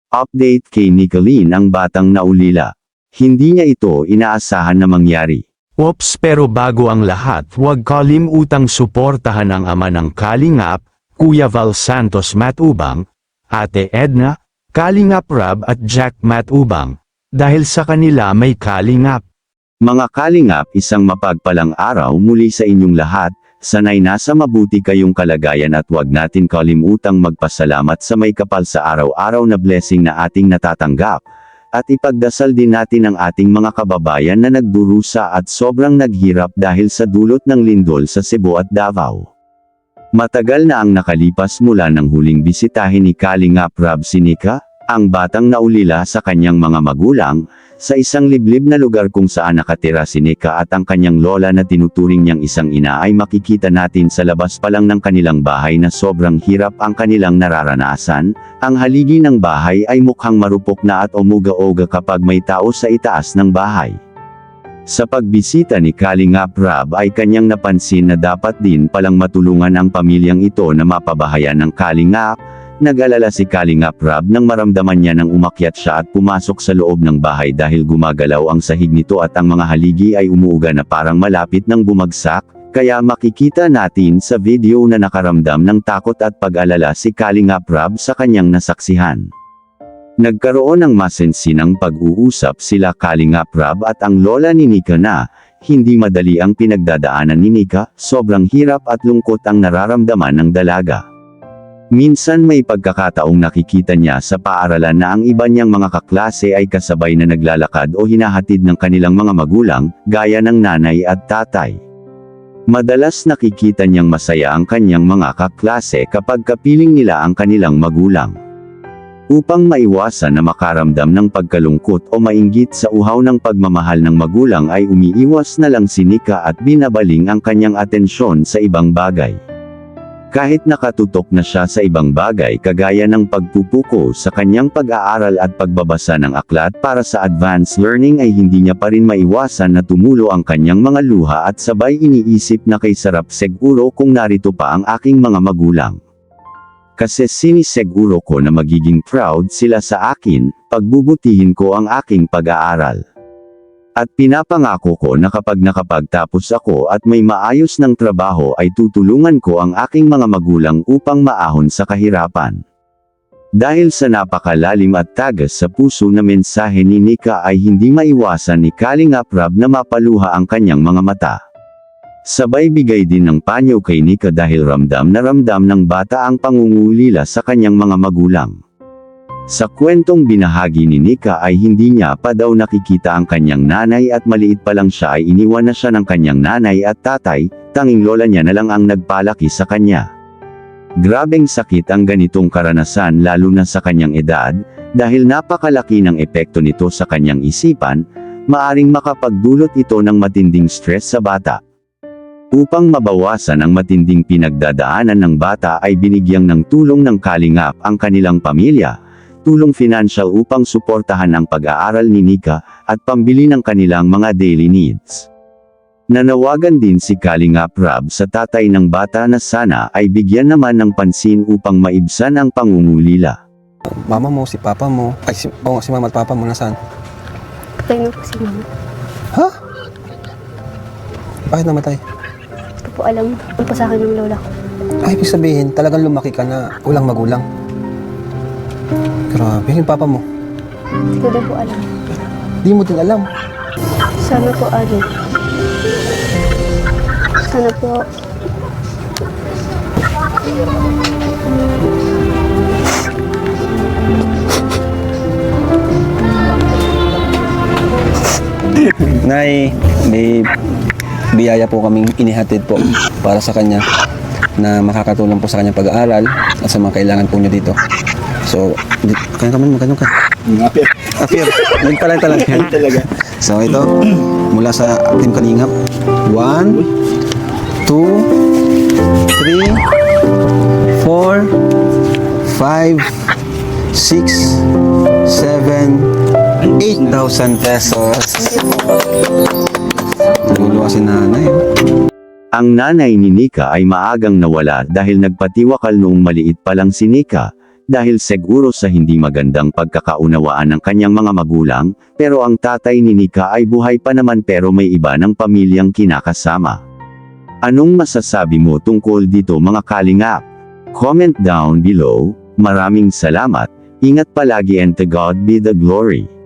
Update kay Nicolene ang batang naulila. Hindi niya ito inaasahan na mangyari. Oops, pero bago ang lahat, huwag kalimutang suportahan ang ama ng Kalingap, Kuya Val Santos Matubang, Ate Edna, Kalingap Rab at Jack Matubang, dahil sa kanila may Kalingap. Mga Kalingap, isang mapagpalang araw muli sa inyong lahat. Sanay nasa mabuti kayong kalagayan at huwag natin kalimutang magpasalamat sa may kapal sa araw-araw na blessing na ating natatanggap. At ipagdasal din natin ang ating mga kababayan na nagdurusa at sobrang naghirap dahil sa dulot ng lindol sa Cebu at Davao. Matagal na ang nakalipas mula ng huling bisitahin ni Kalingap Rab si Nika, ang batang naulila sa kanyang mga magulang, sa isang liblib na lugar kung saan nakatira si Nika at ang kanyang lola na tinuturing niyang isang ina ay makikita natin sa labas pa lang ng kanilang bahay na sobrang hirap ang kanilang nararanasan. Ang haligi ng bahay ay mukhang marupok na at umuga-uga kapag may tao sa itaas ng bahay. Sa pagbisita ni Kalingap Rab ay kanyang napansin na dapat din palang matulungan ang pamilyang ito na mapabahayan ng Kalingap. Nag-alala si Kalingap Rab nang maramdaman niya nang umakyat siya at pumasok sa loob ng bahay dahil gumagalaw ang sahig nito at ang mga haligi ay umuuga na parang malapit nang bumagsak, kaya makikita natin sa video na nakaramdam ng takot at pag-alala si Kalingap Rab sa kanyang nasaksihan. Nagkaroon ng masensinang pag-uusap sila Kalingap Rab at ang lola ni Nika na, hindi madali ang pinagdadaanan ni Nika, sobrang hirap at lungkot ang nararamdaman ng dalaga. Minsan may pagkakataong nakikita niya sa paaralan na ang iba niyang mga kaklase ay kasabay na naglalakad o hinahatid ng kanilang mga magulang, gaya ng nanay at tatay. Madalas nakikita niyang masaya ang kanyang mga kaklase kapag kapiling nila ang kanilang magulang. Upang maiwasan na makaramdam ng pagkalungkot o mainggit sa uhaw ng pagmamahal ng magulang ay umiiwas na lang si Nika at binabaling ang kanyang atensyon sa ibang bagay. Kahit nakatutok na siya sa ibang bagay kagaya ng pagpupuko sa kanyang pag-aaral at pagbabasa ng aklat para sa advanced learning ay hindi niya pa rin maiwasan na tumulo ang kanyang mga luha at sabay iniisip na kay sarap siguro kung narito pa ang aking mga magulang. Kasi sinisiguro ko na magiging proud sila sa akin, pagbubutihin ko ang aking pag-aaral. At pinapangako ko na kapag nakapagtapos ako at may maayos ng trabaho ay tutulungan ko ang aking mga magulang upang maahon sa kahirapan. Dahil sa napakalalim at tagas sa puso na mensahe ni Nika ay hindi maiwasan ni Kalingap Rab na mapaluha ang kanyang mga mata. Sabay bigay din ng panyo kay Nika dahil ramdam na ramdam ng bata ang pangungulila sa kanyang mga magulang. Sa kwentong binahagi ni Nika ay hindi niya pa daw nakikita ang kanyang nanay at maliit pa lang siya ay iniwan na siya ng kanyang nanay at tatay, tanging lola niya na lang ang nagpalaki sa kanya. Grabeng sakit ang ganitong karanasan lalo na sa kanyang edad, dahil napakalaki ng epekto nito sa kanyang isipan, maaring makapagdulot ito ng matinding stress sa bata. Upang mabawasan ang matinding pinagdadaanan ng bata ay binigyang ng tulong ng Kalingap ang kanilang pamilya, tulong financial upang suportahan ang pag-aaral ni Nika, at pambili ng kanilang mga daily needs. Nanawagan din si Kalingap Rab sa tatay ng bata na sana ay bigyan naman ng pansin upang maibsan ang pangungulila. Mama mo, si papa mo, ay si mama at papa mo nasaan? Patay na po si mama. Ha? Bakit namatay? Hindi ko po alam. Ano po sa akin ng lola ko. Ay, ibig sabihin, talagang lumaki ka na walang magulang. Grabe, yung papa mo. Hindi ko din po alam. Di mo din alam. Sana po ano. Sana po. Nay, may biyaya po kaming inihatid po para sa kanya na makakatulong po sa kanyang pag-aaral at sa mga kailangan po niyo dito. So, kaya ka man, magkano ka? Apir. Yun pala talaga. So, ito, mula sa Team Kalingap. 1, 2, 3, 4, 5, 6, 7, 8,000 pesos. Naguluwa si nanay. Ang nanay ni Nika ay maagang nawala dahil nagpatiwakal noong maliit pa lang si Nika, dahil siguro sa hindi magandang pagkakaunawaan ng kanyang mga magulang, pero ang tatay ni Nika ay buhay pa naman pero may iba ng pamilyang kinakasama. Anong masasabi mo tungkol dito mga kalingap? Comment down below. Maraming salamat, ingat palagi and to God be the glory.